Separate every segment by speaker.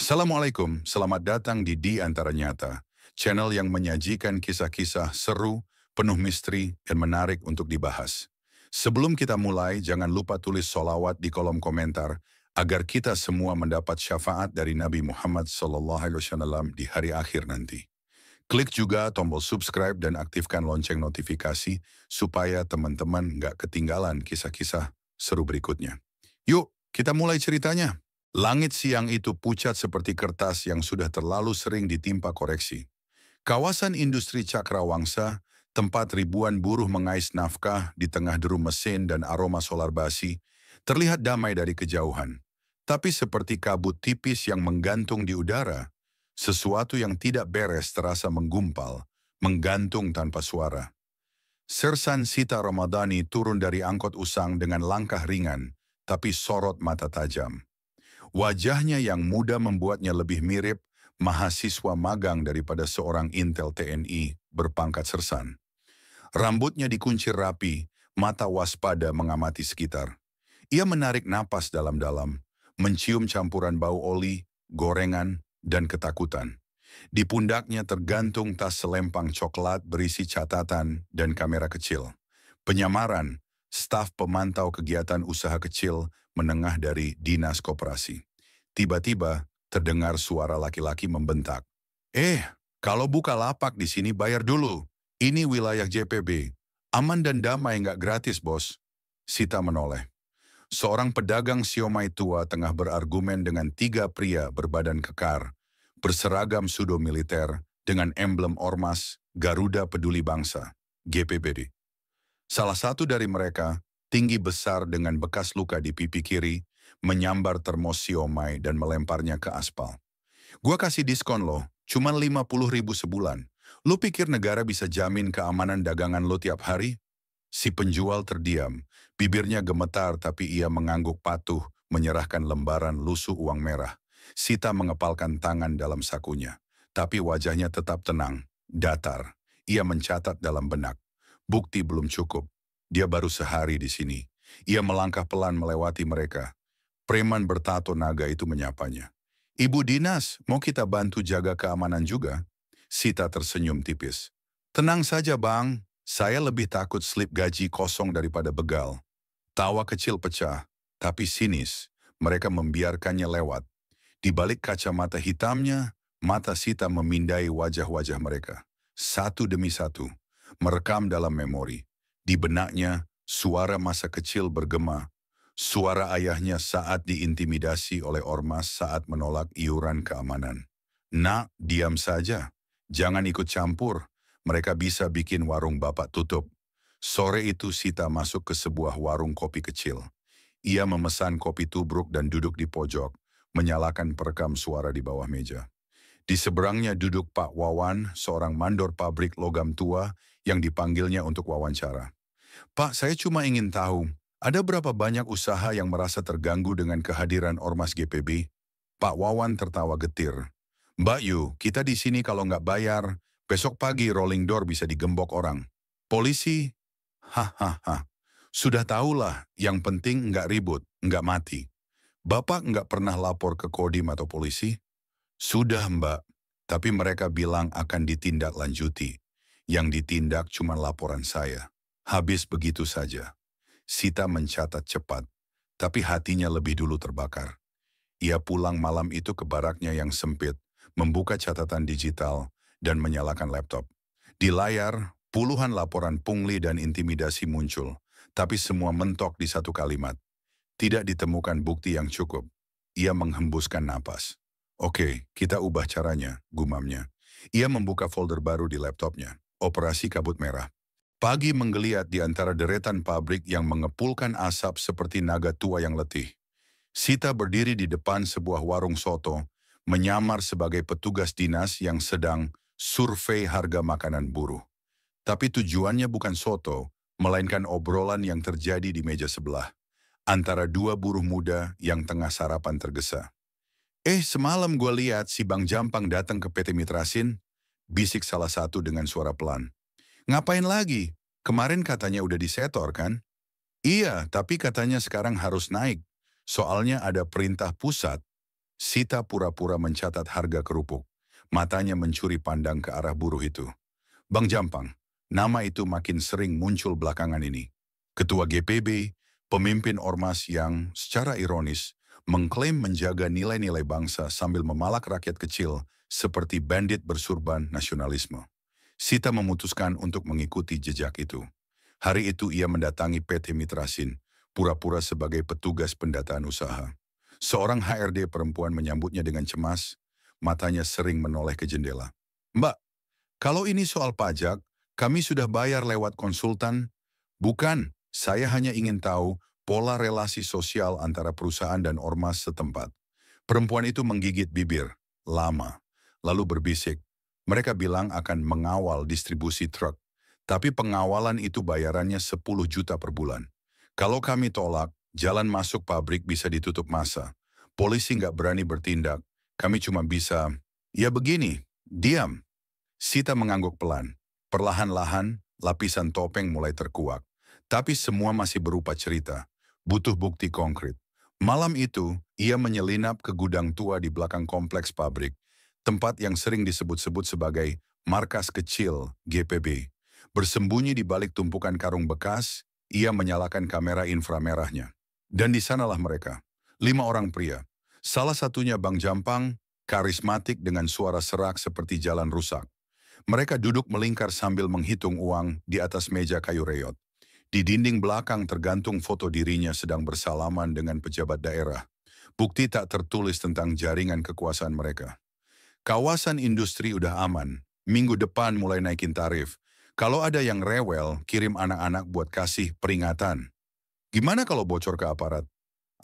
Speaker 1: Assalamualaikum, selamat datang di Antara Nyata, channel yang menyajikan kisah-kisah seru, penuh misteri, dan menarik untuk dibahas. Sebelum kita mulai, jangan lupa tulis solawat di kolom komentar, agar kita semua mendapat syafaat dari Nabi Muhammad SAW di hari akhir nanti. Klik juga tombol subscribe dan aktifkan lonceng notifikasi, supaya teman-teman nggak ketinggalan kisah-kisah seru berikutnya. Yuk, kita mulai ceritanya. Langit siang itu pucat seperti kertas yang sudah terlalu sering ditimpa koreksi. Kawasan industri Cakrawangsa, tempat ribuan buruh mengais nafkah di tengah deru mesin dan aroma solar basi, terlihat damai dari kejauhan. Tapi seperti kabut tipis yang menggantung di udara, sesuatu yang tidak beres terasa menggumpal, menggantung tanpa suara. Sersan Sita Ramadhani turun dari angkot usang dengan langkah ringan, tapi sorot mata tajam. Wajahnya yang muda membuatnya lebih mirip mahasiswa magang daripada seorang intel TNI berpangkat sersan. Rambutnya dikuncir rapi, mata waspada mengamati sekitar. Ia menarik napas dalam-dalam, mencium campuran bau oli, gorengan, dan ketakutan. Di pundaknya tergantung tas selempang coklat berisi catatan dan kamera kecil. Penyamaran, staf pemantau kegiatan usaha kecil menengah dari Dinas Koperasi. Tiba-tiba terdengar suara laki-laki membentak. Kalau buka lapak di sini bayar dulu. Ini wilayah JPB. Aman dan damai nggak gratis, bos. Sita menoleh. Seorang pedagang siomay tua tengah berargumen dengan tiga pria berbadan kekar, berseragam sudo militer dengan emblem ormas Garuda Peduli Bangsa, GPBD. Salah satu dari mereka, tinggi besar dengan bekas luka di pipi kiri, menyambar termos siomay dan melemparnya ke aspal. Gua kasih diskon loh, cuma 50.000 sebulan. Lu pikir negara bisa jamin keamanan dagangan lo tiap hari? Si penjual terdiam, bibirnya gemetar tapi ia mengangguk patuh menyerahkan lembaran lusuh uang merah. Sita mengepalkan tangan dalam sakunya, tapi wajahnya tetap tenang, datar. Ia mencatat dalam benak. Bukti belum cukup. Dia baru sehari di sini. Ia melangkah pelan melewati mereka. Preman bertato naga itu menyapanya. Ibu Dinas, mau kita bantu jaga keamanan juga? Sita tersenyum tipis. Tenang saja bang, saya lebih takut slip gaji kosong daripada begal. Tawa kecil pecah, tapi sinis. Mereka membiarkannya lewat. Di balik kacamata hitamnya, mata Sita memindai wajah-wajah mereka. Satu demi satu, merekam dalam memori. Di benaknya, suara masa kecil bergema. Suara ayahnya saat diintimidasi oleh ormas saat menolak iuran keamanan. Nak, diam saja. Jangan ikut campur. Mereka bisa bikin warung bapak tutup. Sore itu Sita masuk ke sebuah warung kopi kecil. Ia memesan kopi tubruk dan duduk di pojok, menyalakan perekam suara di bawah meja. Di seberangnya duduk Pak Wawan, seorang mandor pabrik logam tua yang dipanggilnya untuk wawancara. Pak, saya cuma ingin tahu, ada berapa banyak usaha yang merasa terganggu dengan kehadiran Ormas GPB? Pak Wawan tertawa getir. Mbak Yu, kita di sini kalau nggak bayar, besok pagi rolling door bisa digembok orang. Polisi? Hahaha. Sudah tahulah, yang penting nggak ribut, nggak mati. Bapak nggak pernah lapor ke Kodim atau polisi? Sudah mbak, tapi mereka bilang akan ditindaklanjuti. Yang ditindak cuma laporan saya. Habis begitu saja. Sita mencatat cepat, tapi hatinya lebih dulu terbakar. Ia pulang malam itu ke baraknya yang sempit, membuka catatan digital, dan menyalakan laptop. Di layar, puluhan laporan pungli dan intimidasi muncul, tapi semua mentok di satu kalimat. Tidak ditemukan bukti yang cukup. Ia menghembuskan napas. Oke, kita ubah caranya, gumamnya. Ia membuka folder baru di laptopnya, Operasi Kabut Merah. Pagi menggeliat di antara deretan pabrik yang mengepulkan asap seperti naga tua yang letih. Sita berdiri di depan sebuah warung soto, menyamar sebagai petugas dinas yang sedang survei harga makanan buruh. Tapi tujuannya bukan soto, melainkan obrolan yang terjadi di meja sebelah, antara dua buruh muda yang tengah sarapan tergesa. Semalam gue lihat si Bang Jampang datang ke PT Mitrasin, bisik salah satu dengan suara pelan. Ngapain lagi? Kemarin katanya udah disetor kan? Iya, tapi katanya sekarang harus naik. Soalnya ada perintah pusat. Sita pura-pura mencatat harga kerupuk. Matanya mencuri pandang ke arah buruh itu. Bang Jampang, nama itu makin sering muncul belakangan ini. Ketua GPB, pemimpin ormas yang secara ironis mengklaim menjaga nilai-nilai bangsa sambil memalak rakyat kecil seperti bandit bersurban nasionalisme. Sita memutuskan untuk mengikuti jejak itu. Hari itu ia mendatangi PT Mitrasin, pura-pura sebagai petugas pendataan usaha. Seorang HRD perempuan menyambutnya dengan cemas, matanya sering menoleh ke jendela. Mbak, kalau ini soal pajak, kami sudah bayar lewat konsultan. Bukan, saya hanya ingin tahu pola relasi sosial antara perusahaan dan ormas setempat. Perempuan itu menggigit bibir, lama, lalu berbisik. Mereka bilang akan mengawal distribusi truk, tapi pengawalan itu bayarannya 10 juta per bulan. Kalau kami tolak, jalan masuk pabrik bisa ditutup massa. Polisi nggak berani bertindak, kami cuma bisa, ya begini, diam. Sita mengangguk pelan. Perlahan-lahan, lapisan topeng mulai terkuak. Tapi semua masih berupa cerita. Butuh bukti konkret. Malam itu, ia menyelinap ke gudang tua di belakang kompleks pabrik. Tempat yang sering disebut-sebut sebagai markas kecil GPB. Bersembunyi di balik tumpukan karung bekas, ia menyalakan kamera inframerahnya. Dan di sanalah mereka. 5 orang pria. Salah satunya Bang Jampang, karismatik dengan suara serak seperti jalan rusak. Mereka duduk melingkar sambil menghitung uang di atas meja kayu reot. Di dinding belakang tergantung foto dirinya sedang bersalaman dengan pejabat daerah. Bukti tak tertulis tentang jaringan kekuasaan mereka. Kawasan industri udah aman. Minggu depan mulai naikin tarif. Kalau ada yang rewel, kirim anak-anak buat kasih peringatan. Gimana kalau bocor ke aparat?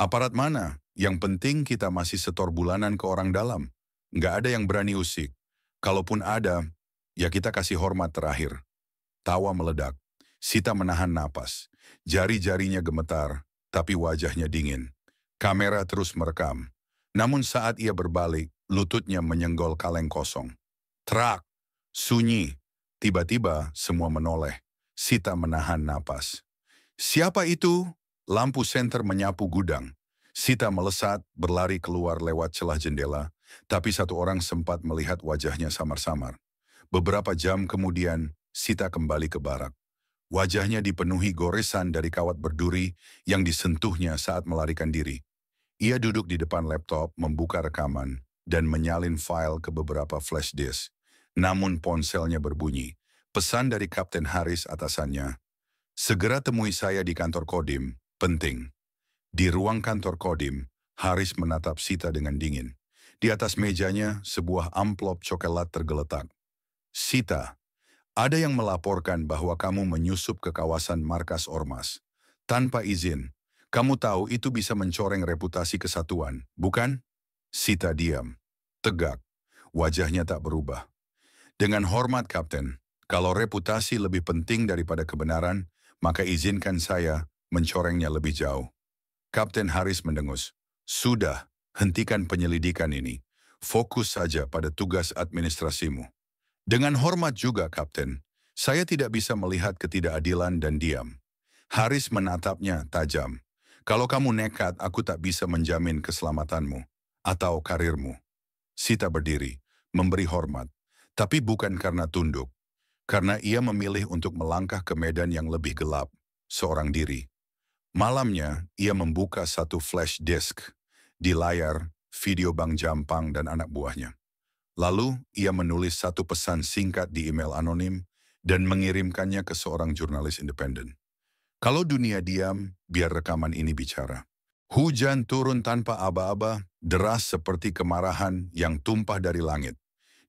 Speaker 1: Aparat mana? Yang penting kita masih setor bulanan ke orang dalam. Nggak ada yang berani usik. Kalaupun ada, ya kita kasih hormat terakhir. Tawa meledak. Sita menahan napas. Jari-jarinya gemetar, tapi wajahnya dingin. Kamera terus merekam. Namun saat ia berbalik, lututnya menyenggol kaleng kosong. Trak, sunyi. Tiba-tiba semua menoleh. Sita menahan napas. Siapa itu? Lampu senter menyapu gudang. Sita melesat, berlari keluar lewat celah jendela, tapi satu orang sempat melihat wajahnya samar-samar. Beberapa jam kemudian, Sita kembali ke barak. Wajahnya dipenuhi goresan dari kawat berduri yang disentuhnya saat melarikan diri. Ia duduk di depan laptop, membuka rekaman, dan menyalin file ke beberapa flash disk. Namun ponselnya berbunyi. Pesan dari Kapten Haris atasannya. Segera temui saya di kantor Kodim, penting. Di ruang kantor Kodim, Haris menatap Sita dengan dingin. Di atas mejanya, sebuah amplop coklat tergeletak. Sita, ada yang melaporkan bahwa kamu menyusup ke kawasan markas ormas. Tanpa izin, kamu tahu itu bisa mencoreng reputasi kesatuan, bukan? Sita diam, tegak, wajahnya tak berubah. Dengan hormat, Kapten, kalau reputasi lebih penting daripada kebenaran, maka izinkan saya mencorengnya lebih jauh. Kapten Haris mendengus. Sudah, hentikan penyelidikan ini. Fokus saja pada tugas administrasimu. Dengan hormat juga, Kapten. Saya tidak bisa melihat ketidakadilan dan diam. Haris menatapnya tajam. Kalau kamu nekat, aku tak bisa menjamin keselamatanmu atau karirmu. Sita berdiri, memberi hormat. Tapi bukan karena tunduk. Karena ia memilih untuk melangkah ke medan yang lebih gelap, seorang diri. Malamnya, ia membuka satu flash disk. Di layar, video Bang Jampang dan anak buahnya. Lalu, ia menulis satu pesan singkat di email anonim dan mengirimkannya ke seorang jurnalis independen. Kalau dunia diam, biar rekaman ini bicara. Hujan turun tanpa aba-aba, deras seperti kemarahan yang tumpah dari langit.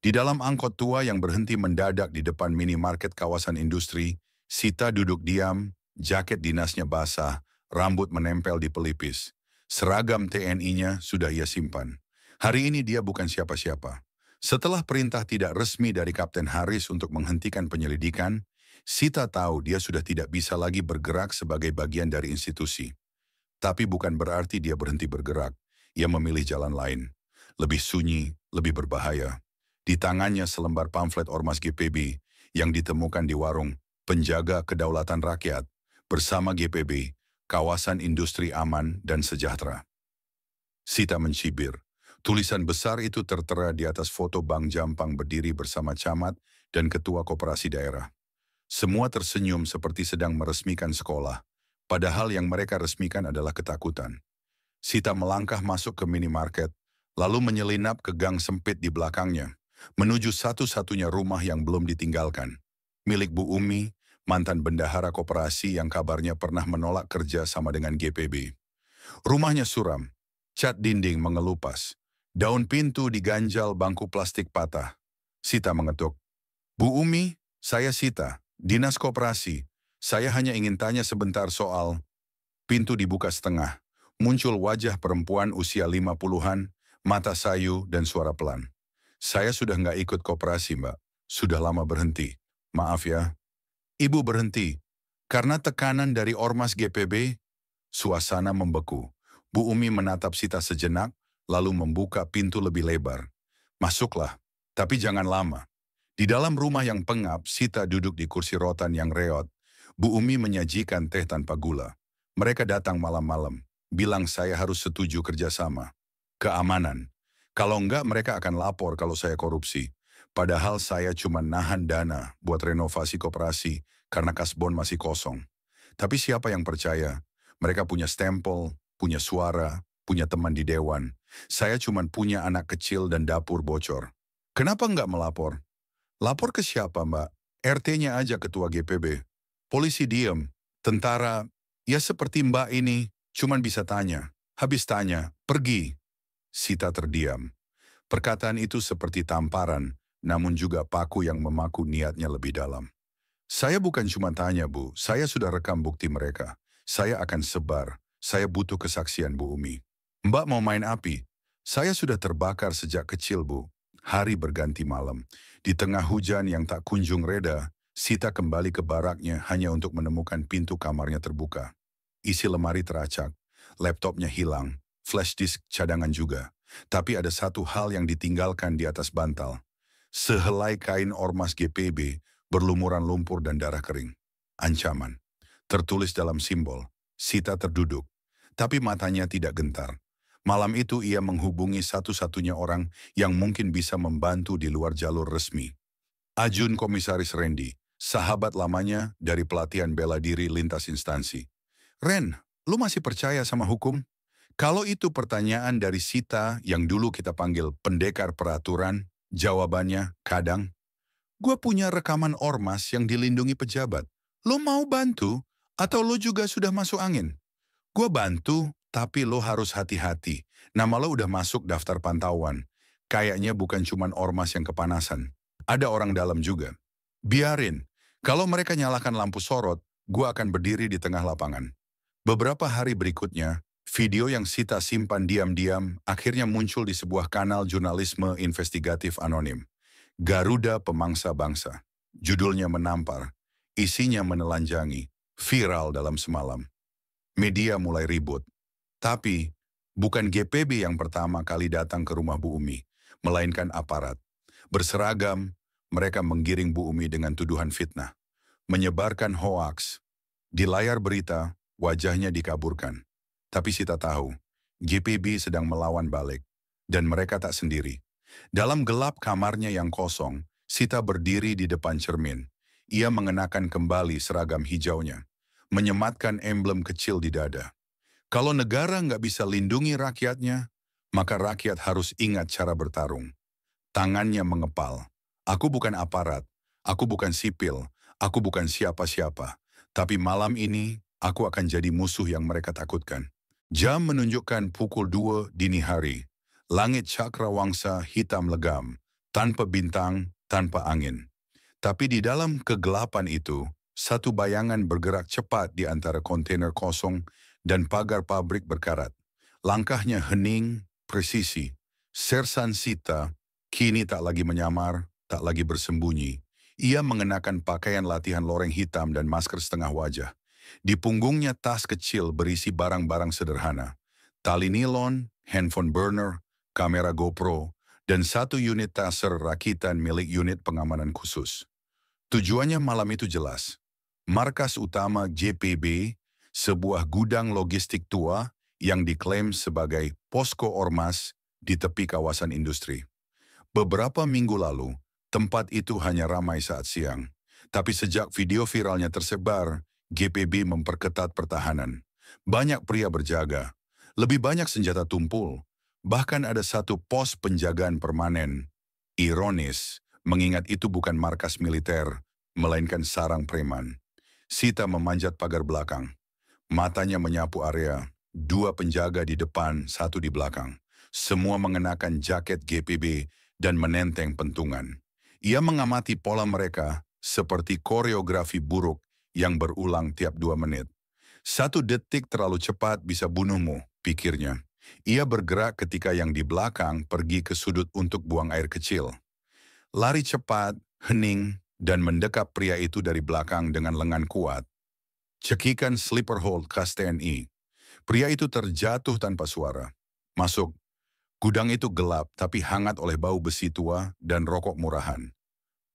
Speaker 1: Di dalam angkot tua yang berhenti mendadak di depan minimarket kawasan industri, Sita duduk diam, jaket dinasnya basah, rambut menempel di pelipis. Seragam TNI-nya sudah ia simpan. Hari ini dia bukan siapa-siapa. Setelah perintah tidak resmi dari Kapten Haris untuk menghentikan penyelidikan, Sita tahu dia sudah tidak bisa lagi bergerak sebagai bagian dari institusi. Tapi bukan berarti dia berhenti bergerak. Ia memilih jalan lain. Lebih sunyi, lebih berbahaya. Di tangannya selembar pamflet Ormas GPB yang ditemukan di warung Penjaga Kedaulatan Rakyat bersama GPB, Kawasan Industri Aman dan Sejahtera. Sita mencibir. Tulisan besar itu tertera di atas foto Bang Jampang berdiri bersama camat dan ketua koperasi daerah. Semua tersenyum seperti sedang meresmikan sekolah, padahal yang mereka resmikan adalah ketakutan. Sita melangkah masuk ke minimarket, lalu menyelinap ke gang sempit di belakangnya, menuju satu-satunya rumah yang belum ditinggalkan. Milik Bu Umi, mantan bendahara koperasi yang kabarnya pernah menolak kerja sama dengan GPB. Rumahnya suram, cat dinding mengelupas, daun pintu diganjal bangku plastik patah. Sita mengetuk. Bu Umi, saya Sita, Dinas Koperasi. Saya hanya ingin tanya sebentar soal. Pintu dibuka setengah. Muncul wajah perempuan usia 50-an, mata sayu dan suara pelan. Saya sudah nggak ikut koperasi, Mbak. Sudah lama berhenti. Maaf ya. Ibu berhenti. Karena tekanan dari Ormas GPB, suasana membeku. Bu Umi menatap Sita sejenak, lalu membuka pintu lebih lebar. Masuklah, tapi jangan lama. Di dalam rumah yang pengap, Sita duduk di kursi rotan yang reot. Bu Umi menyajikan teh tanpa gula. Mereka datang malam-malam, bilang saya harus setuju kerjasama. Keamanan. Kalau enggak mereka akan lapor kalau saya korupsi. Padahal saya cuma nahan dana buat renovasi koperasi karena kasbon masih kosong. Tapi siapa yang percaya? Mereka punya stempel, punya suara, punya teman di dewan. Saya cuma punya anak kecil dan dapur bocor. Kenapa enggak melapor? Lapor ke siapa, Mbak? RT-nya aja ketua GPB. Polisi diem. Tentara, ya seperti Mbak ini, cuman bisa tanya. Habis tanya, pergi. Sita terdiam. Perkataan itu seperti tamparan, namun juga paku yang memaku niatnya lebih dalam. Saya bukan cuma tanya, Bu. Saya sudah rekam bukti mereka. Saya akan sebar. Saya butuh kesaksian, Bu Umi. Mbak mau main api? Saya sudah terbakar sejak kecil, Bu. Hari berganti malam. Di tengah hujan yang tak kunjung reda, Sita kembali ke baraknya hanya untuk menemukan pintu kamarnya terbuka. Isi lemari teracak, laptopnya hilang, flash disk cadangan juga. Tapi ada satu hal yang ditinggalkan di atas bantal. Sehelai kain ormas GPB berlumuran lumpur dan darah kering. Ancaman. Tertulis dalam simbol. Sita terduduk. Tapi matanya tidak gentar. Malam itu ia menghubungi satu-satunya orang yang mungkin bisa membantu di luar jalur resmi. Ajun Komisaris Randy, sahabat lamanya dari pelatihan bela diri lintas instansi. Ren, lu masih percaya sama hukum? Kalau itu pertanyaan dari Sita yang dulu kita panggil pendekar peraturan, jawabannya kadang. Gua punya rekaman ormas yang dilindungi pejabat. Lo mau bantu atau lo juga sudah masuk angin? Gua bantu, tapi lo harus hati-hati. Nama lo udah masuk daftar pantauan. Kayaknya bukan cuman ormas yang kepanasan. Ada orang dalam juga. Biarin, kalau mereka nyalakan lampu sorot, gua akan berdiri di tengah lapangan. Beberapa hari berikutnya, video yang Sita simpan diam-diam akhirnya muncul di sebuah kanal jurnalisme investigatif anonim. Garuda Pemangsa Bangsa. Judulnya menampar, isinya menelanjangi, viral dalam semalam. Media mulai ribut. Tapi, bukan GPB yang pertama kali datang ke rumah Bu Umi, melainkan aparat. Berseragam, mereka menggiring Bu Umi dengan tuduhan fitnah. Menyebarkan hoaks. Di layar berita, wajahnya dikaburkan. Tapi Sita tahu, GPB sedang melawan balik. Dan mereka tak sendiri. Dalam gelap kamarnya yang kosong, Sita berdiri di depan cermin. Ia mengenakan kembali seragam hijaunya, menyematkan emblem kecil di dada. Kalau negara nggak bisa lindungi rakyatnya, maka rakyat harus ingat cara bertarung. Tangannya mengepal. Aku bukan aparat, aku bukan sipil, aku bukan siapa-siapa. Tapi malam ini, aku akan jadi musuh yang mereka takutkan. Jam menunjukkan pukul 2 dini hari. Langit cakrawangsa hitam legam, tanpa bintang, tanpa angin. Tapi di dalam kegelapan itu, satu bayangan bergerak cepat di antara kontainer kosong dan pagar pabrik berkarat. Langkahnya hening, presisi. Sersan Sita kini tak lagi menyamar, tak lagi bersembunyi. Ia mengenakan pakaian latihan loreng hitam dan masker setengah wajah. Di punggungnya tas kecil berisi barang-barang sederhana. Tali nilon, handphone burner, kamera GoPro, dan satu unit taser rakitan milik unit pengamanan khusus. Tujuannya malam itu jelas. Markas utama JPB, sebuah gudang logistik tua yang diklaim sebagai posko ormas, di tepi kawasan industri. Beberapa minggu lalu, tempat itu hanya ramai saat siang. Tapi sejak video viralnya tersebar, GPB memperketat pertahanan. Banyak pria berjaga, lebih banyak senjata tumpul, bahkan ada satu pos penjagaan permanen. Ironis, mengingat itu bukan markas militer, melainkan sarang preman. Sita memanjat pagar belakang. Matanya menyapu area, dua penjaga di depan, satu di belakang. Semua mengenakan jaket GPB dan menenteng pentungan. Ia mengamati pola mereka seperti koreografi buruk yang berulang tiap 2 menit. 1 detik terlalu cepat bisa bunuhmu, pikirnya. Ia bergerak ketika yang di belakang pergi ke sudut untuk buang air kecil. Lari cepat, hening, dan mendekap pria itu dari belakang dengan lengan kuat. Cekikan sleeper hold khas TNI. Pria itu terjatuh tanpa suara. Masuk. Gudang itu gelap tapi hangat oleh bau besi tua dan rokok murahan.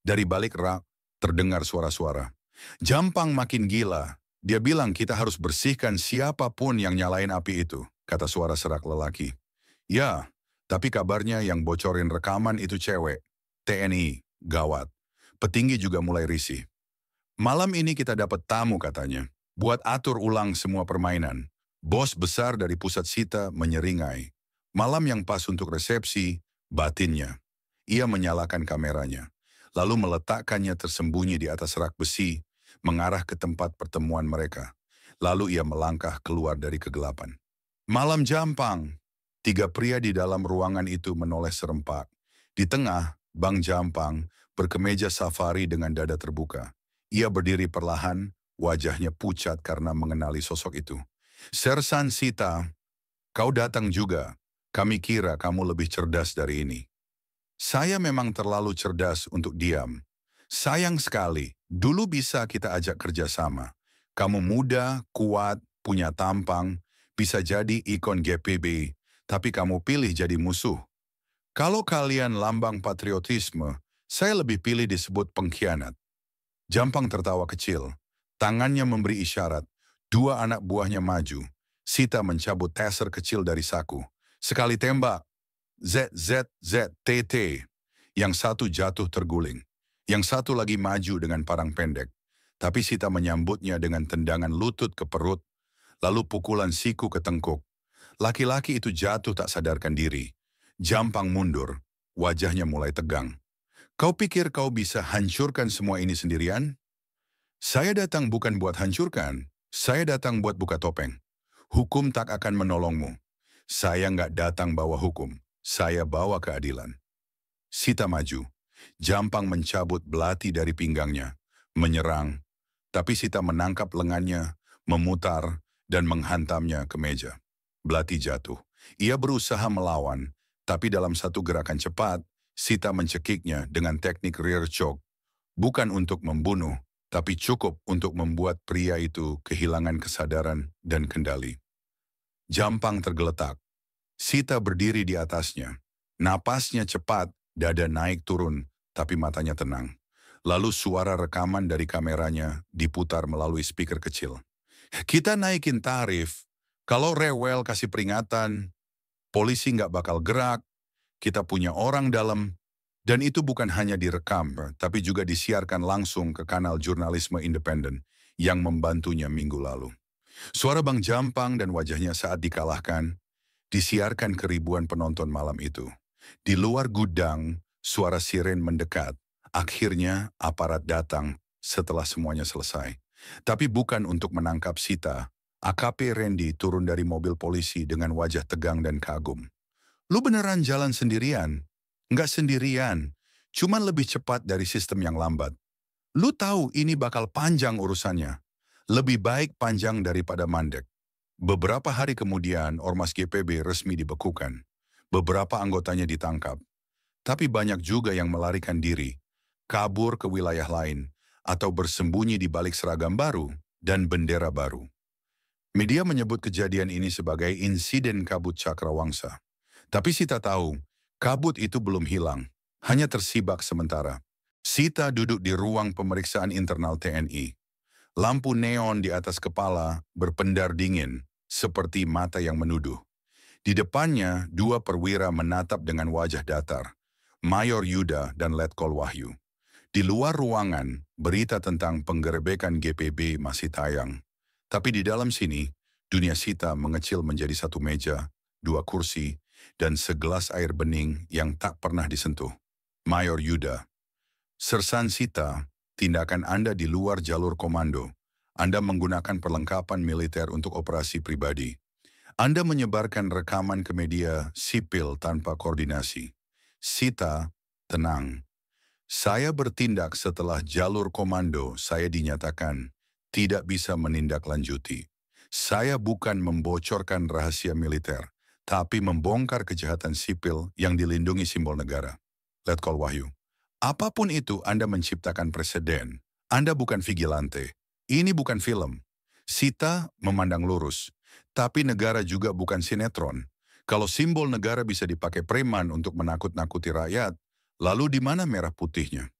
Speaker 1: Dari balik rak, terdengar suara-suara. Jampang makin gila. Dia bilang kita harus bersihkan siapapun yang nyalain api itu, kata suara serak lelaki. Ya, tapi kabarnya yang bocorin rekaman itu cewek. TNI, gawat. Petinggi juga mulai risih. Malam ini kita dapat tamu katanya. Buat atur ulang semua permainan. Bos besar dari pusat Sita menyeringai. Malam yang pas untuk resepsi, batinnya. Ia menyalakan kameranya. Lalu meletakkannya tersembunyi di atas rak besi, mengarah ke tempat pertemuan mereka. Lalu ia melangkah keluar dari kegelapan. Malam Jampang. 3 pria di dalam ruangan itu menoleh serempak. Di tengah, Bang Jampang berkemeja safari dengan dada terbuka. Ia berdiri perlahan, wajahnya pucat karena mengenali sosok itu. Sersan Sita, kau datang juga. Kami kira kamu lebih cerdas dari ini. Saya memang terlalu cerdas untuk diam. Sayang sekali, dulu bisa kita ajak kerjasama. Kamu muda, kuat, punya tampang, bisa jadi ikon GPB, tapi kamu pilih jadi musuh. Kalau kalian lambang patriotisme, saya lebih pilih disebut pengkhianat. Jampang tertawa kecil. Tangannya memberi isyarat. 2 anak buahnya maju. Sita mencabut taser kecil dari saku. Sekali tembak. ZZZTT. Yang satu jatuh terguling. Yang satu lagi maju dengan parang pendek. Tapi Sita menyambutnya dengan tendangan lutut ke perut, lalu pukulan siku ke tengkuk. Laki-laki itu jatuh tak sadarkan diri. Jampang mundur. Wajahnya mulai tegang. Kau pikir kau bisa hancurkan semua ini sendirian? Saya datang bukan buat hancurkan, saya datang buat buka topeng. Hukum tak akan menolongmu. Saya nggak datang bawa hukum, saya bawa keadilan. Sita maju. Jampang mencabut belati dari pinggangnya, menyerang. Tapi Sita menangkap lengannya, memutar, dan menghantamnya ke meja. Belati jatuh. Ia berusaha melawan, tapi dalam satu gerakan cepat, Sita mencekiknya dengan teknik rear choke. Bukan untuk membunuh, tapi cukup untuk membuat pria itu kehilangan kesadaran dan kendali. Jampang tergeletak. Sita berdiri di atasnya. Napasnya cepat, dada naik turun, tapi matanya tenang. Lalu suara rekaman dari kameranya diputar melalui speaker kecil. Kita naikin tarif. Kalau rewel kasih peringatan, polisi nggak bakal gerak. Kita punya orang dalam, dan itu bukan hanya direkam, tapi juga disiarkan langsung ke kanal jurnalisme independen yang membantunya minggu lalu. Suara Bang Jampang dan wajahnya saat dikalahkan, disiarkan ke ribuan penonton malam itu. Di luar gudang, suara siren mendekat. Akhirnya aparat datang setelah semuanya selesai. Tapi bukan untuk menangkap Sita. AKP Randy turun dari mobil polisi dengan wajah tegang dan kagum. Lu beneran jalan sendirian? Nggak sendirian, cuman lebih cepat dari sistem yang lambat. Lu tahu ini bakal panjang urusannya. Lebih baik panjang daripada mandek. Beberapa hari kemudian, Ormas GPB resmi dibekukan. Beberapa anggotanya ditangkap. Tapi banyak juga yang melarikan diri, kabur ke wilayah lain, atau bersembunyi di balik seragam baru dan bendera baru. Media menyebut kejadian ini sebagai insiden kabut Cakrawangsa. Tapi Sita tahu, kabut itu belum hilang, hanya tersibak sementara. Sita duduk di ruang pemeriksaan internal TNI. Lampu neon di atas kepala berpendar dingin, seperti mata yang menuduh. Di depannya, dua perwira menatap dengan wajah datar, Mayor Yuda dan Letkol Wahyu. Di luar ruangan, berita tentang penggerebekan GPB masih tayang. Tapi di dalam sini, dunia Sita mengecil menjadi satu meja, dua kursi, dan segelas air bening yang tak pernah disentuh. Mayor Yuda, Sersan Sita, tindakan Anda di luar jalur komando. Anda menggunakan perlengkapan militer untuk operasi pribadi. Anda menyebarkan rekaman ke media sipil tanpa koordinasi. Sita, tenang. Saya bertindak setelah jalur komando saya dinyatakan tidak bisa menindaklanjuti. Saya bukan membocorkan rahasia militer, tapi membongkar kejahatan sipil yang dilindungi simbol negara. Letkol Wahyu, apapun itu Anda menciptakan presiden. Anda bukan vigilante. Ini bukan film. Sita memandang lurus, tapi negara juga bukan sinetron. Kalau simbol negara bisa dipakai preman untuk menakut-nakuti rakyat, lalu di mana merah putihnya?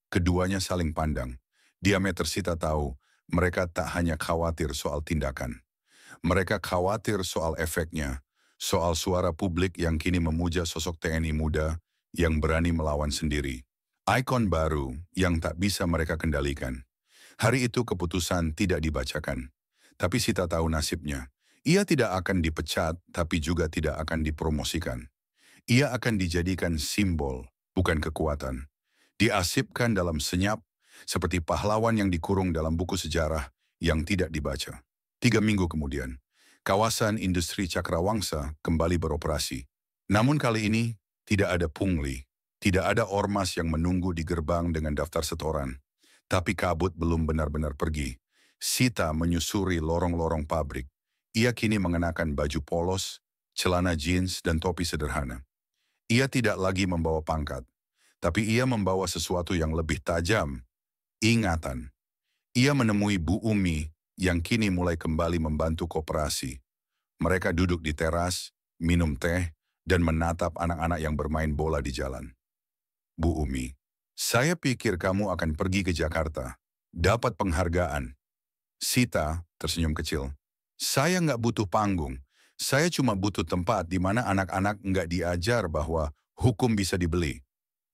Speaker 1: Keduanya saling pandang. Diameter Sita tahu, mereka tak hanya khawatir soal tindakan. Mereka khawatir soal efeknya, soal suara publik yang kini memuja sosok TNI muda yang berani melawan sendiri. Ikon baru yang tak bisa mereka kendalikan. Hari itu keputusan tidak dibacakan. Tapi Sita tahu nasibnya. Ia tidak akan dipecat, tapi juga tidak akan dipromosikan. Ia akan dijadikan simbol, bukan kekuatan. Diasipkan dalam senyap, seperti pahlawan yang dikurung dalam buku sejarah yang tidak dibaca. 3 minggu kemudian, kawasan industri Cakrawangsa kembali beroperasi. Namun kali ini, tidak ada pungli, tidak ada ormas yang menunggu di gerbang dengan daftar setoran. Tapi kabut belum benar-benar pergi. Sita menyusuri lorong-lorong pabrik. Ia kini mengenakan baju polos, celana jeans, dan topi sederhana. Ia tidak lagi membawa pangkat, tapi ia membawa sesuatu yang lebih tajam, ingatan. Ia menemui Bu Umi yang kini mulai kembali membantu koperasi. Mereka duduk di teras, minum teh, dan menatap anak-anak yang bermain bola di jalan. Bu Umi, saya pikir kamu akan pergi ke Jakarta, dapat penghargaan. Sita tersenyum kecil. Saya nggak butuh panggung. Saya cuma butuh tempat di mana anak-anak nggak diajar bahwa hukum bisa dibeli.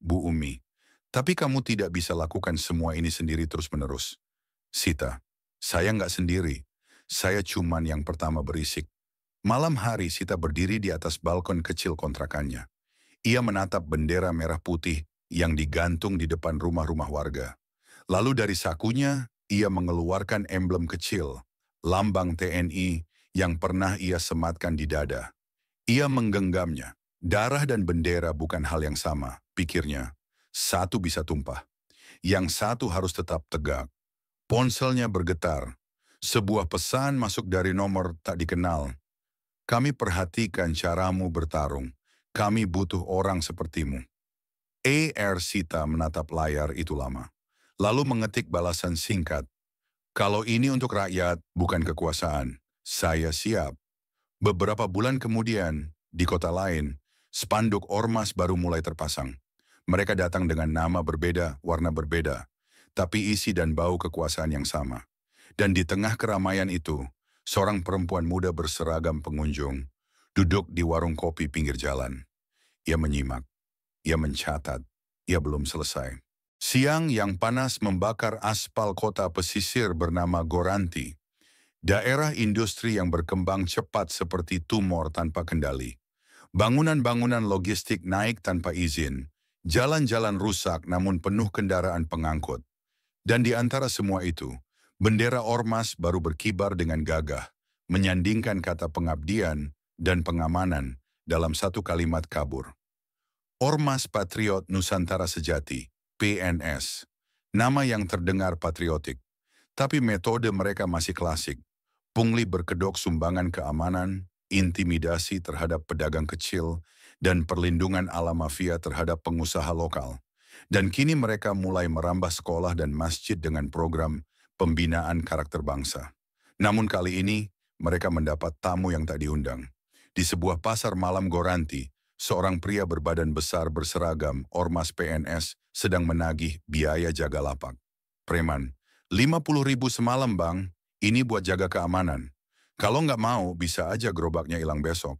Speaker 1: Bu Umi, tapi kamu tidak bisa lakukan semua ini sendiri terus-menerus. Sita, saya nggak sendiri. Saya cuman yang pertama berisik. Malam hari Sita berdiri di atas balkon kecil kontrakannya. Ia menatap bendera merah putih yang digantung di depan rumah-rumah warga. Lalu dari sakunya, ia mengeluarkan emblem kecil, lambang TNI yang pernah ia sematkan di dada. Ia menggenggamnya. Darah dan bendera bukan hal yang sama, pikirnya. Satu bisa tumpah. Yang satu harus tetap tegak. Ponselnya bergetar. Sebuah pesan masuk dari nomor tak dikenal. Kami perhatikan caramu bertarung. Kami butuh orang sepertimu. Sita menatap layar itu lama. Lalu mengetik balasan singkat. Kalau ini untuk rakyat, bukan kekuasaan. Saya siap. Beberapa bulan kemudian, di kota lain, spanduk ormas baru mulai terpasang. Mereka datang dengan nama berbeda, warna berbeda, tapi isi dan bau kekuasaan yang sama. Dan di tengah keramaian itu, seorang perempuan muda berseragam pengunjung, duduk di warung kopi pinggir jalan. Ia menyimak, ia mencatat, ia belum selesai. Siang yang panas membakar aspal kota pesisir bernama Goranti. Daerah industri yang berkembang cepat seperti tumor tanpa kendali. Bangunan-bangunan logistik naik tanpa izin. Jalan-jalan rusak namun penuh kendaraan pengangkut. Dan di antara semua itu, bendera ormas baru berkibar dengan gagah, menyandingkan kata pengabdian dan pengamanan dalam satu kalimat kabur. Ormas Patriot Nusantara Sejati, PNS, nama yang terdengar patriotik, tapi metode mereka masih klasik. Pungli berkedok sumbangan keamanan, intimidasi terhadap pedagang kecil, dan perlindungan ala mafia terhadap pengusaha lokal. Dan kini mereka mulai merambah sekolah dan masjid dengan program pembinaan karakter bangsa. Namun kali ini, mereka mendapat tamu yang tak diundang. Di sebuah pasar malam Goranti, seorang pria berbadan besar berseragam ormas PNS sedang menagih biaya jaga lapak. Preman, 50.000 semalam bang, ini buat jaga keamanan. Kalau nggak mau, bisa aja gerobaknya hilang besok.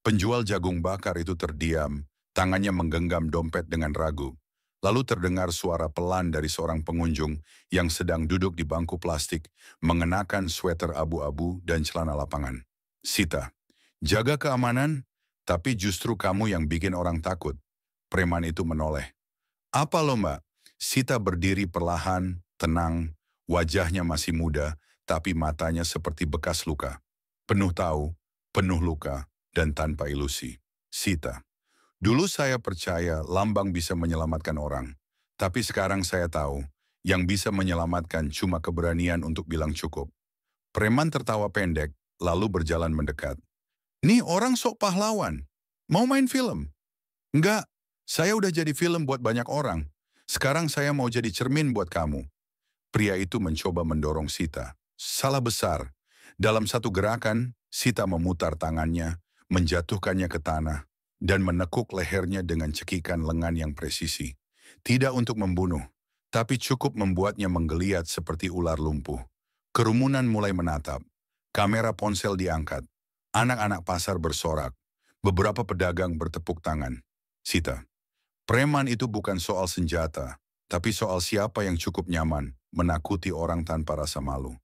Speaker 1: Penjual jagung bakar itu terdiam, tangannya menggenggam dompet dengan ragu. Lalu terdengar suara pelan dari seorang pengunjung yang sedang duduk di bangku plastik, mengenakan sweater abu-abu dan celana lapangan. Sita, jaga keamanan, tapi justru kamu yang bikin orang takut. Preman itu menoleh. Apa lo mbak? Sita berdiri perlahan, tenang, wajahnya masih muda, tapi matanya seperti bekas luka. Penuh tahu, penuh luka, dan tanpa ilusi. Sita, dulu saya percaya lambang bisa menyelamatkan orang. Tapi sekarang saya tahu, yang bisa menyelamatkan cuma keberanian untuk bilang cukup. Preman tertawa pendek, lalu berjalan mendekat. Nih orang sok pahlawan. Mau main film? Enggak, saya udah jadi film buat banyak orang. Sekarang saya mau jadi cermin buat kamu. Pria itu mencoba mendorong Sita. Salah besar. Dalam satu gerakan, Sita memutar tangannya, menjatuhkannya ke tanah, dan menekuk lehernya dengan cekikan lengan yang presisi. Tidak untuk membunuh, tapi cukup membuatnya menggeliat seperti ular lumpuh. Kerumunan mulai menatap. Kamera ponsel diangkat. Anak-anak pasar bersorak. Beberapa pedagang bertepuk tangan. Sita, preman itu bukan soal senjata, tapi soal siapa yang cukup nyaman menakuti orang tanpa rasa malu.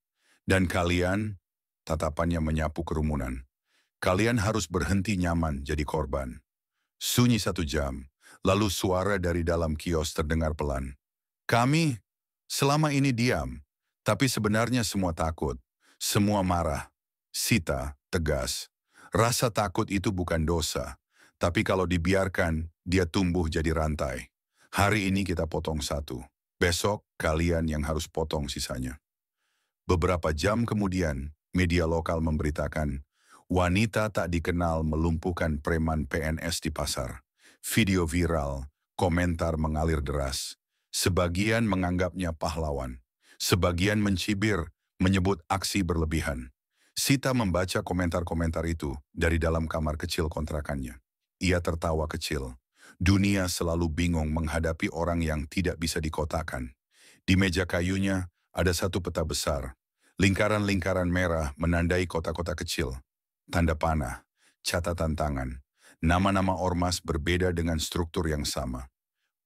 Speaker 1: Dan kalian, tatapannya menyapu kerumunan. Kalian harus berhenti nyaman jadi korban. Sunyi 1 jam, lalu suara dari dalam kios terdengar pelan. Kami selama ini diam, tapi sebenarnya semua takut, semua marah. Sita tegas. Rasa takut itu bukan dosa, tapi kalau dibiarkan, dia tumbuh jadi rantai. Hari ini kita potong 1, besok kalian yang harus potong sisanya. Beberapa jam kemudian, media lokal memberitakan, wanita tak dikenal melumpuhkan preman PNS di pasar. Video viral, komentar mengalir deras. Sebagian menganggapnya pahlawan, sebagian mencibir, menyebut aksi berlebihan. Sita membaca komentar-komentar itu dari dalam kamar kecil kontrakannya. Ia tertawa kecil. Dunia selalu bingung menghadapi orang yang tidak bisa dikotakan. Di meja kayunya ada satu peta besar. Lingkaran-lingkaran merah menandai kota-kota kecil. Tanda panah, catatan tangan. Nama-nama ormas berbeda dengan struktur yang sama.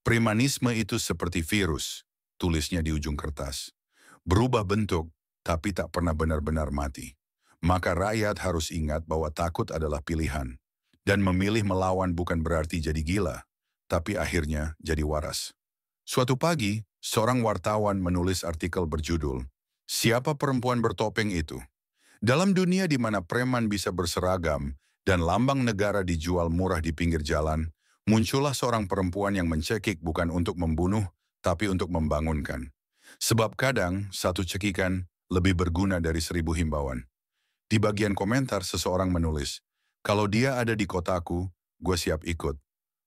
Speaker 1: Premanisme itu seperti virus, tulisnya di ujung kertas. Berubah bentuk, tapi tak pernah benar-benar mati. Maka rakyat harus ingat bahwa takut adalah pilihan. Dan memilih melawan bukan berarti jadi gila, tapi akhirnya jadi waras. Suatu pagi, seorang wartawan menulis artikel berjudul, "Siapa perempuan bertopeng itu?" Dalam dunia di mana preman bisa berseragam dan lambang negara dijual murah di pinggir jalan, muncullah seorang perempuan yang mencekik bukan untuk membunuh, tapi untuk membangunkan. Sebab kadang, satu cekikan lebih berguna dari 1000 himbauan. Di bagian komentar seseorang menulis, kalau dia ada di kotaku, gue siap ikut.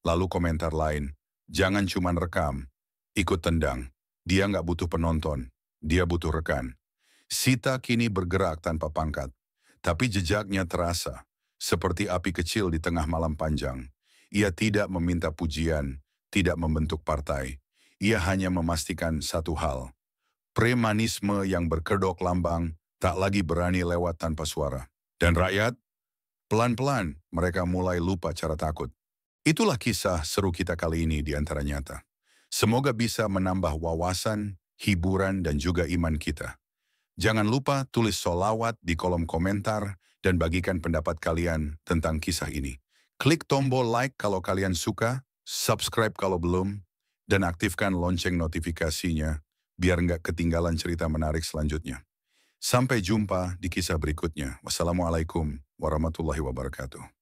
Speaker 1: Lalu komentar lain, jangan cuman rekam, ikut tendang. Dia nggak butuh penonton, dia butuh rekan. Sita kini bergerak tanpa pangkat, tapi jejaknya terasa, seperti api kecil di tengah malam panjang. Ia tidak meminta pujian, tidak membentuk partai. Ia hanya memastikan satu hal, premanisme yang berkedok lambang tak lagi berani lewat tanpa suara. Dan rakyat, pelan-pelan mereka mulai lupa cara takut. Itulah kisah seru kita kali ini di Antara Nyata. Semoga bisa menambah wawasan, hiburan, dan juga iman kita. Jangan lupa tulis sholawat di kolom komentar dan bagikan pendapat kalian tentang kisah ini. Klik tombol like kalau kalian suka, subscribe kalau belum, dan aktifkan lonceng notifikasinya biar nggak ketinggalan cerita menarik selanjutnya. Sampai jumpa di kisah berikutnya. Wassalamualaikum warahmatullahi wabarakatuh.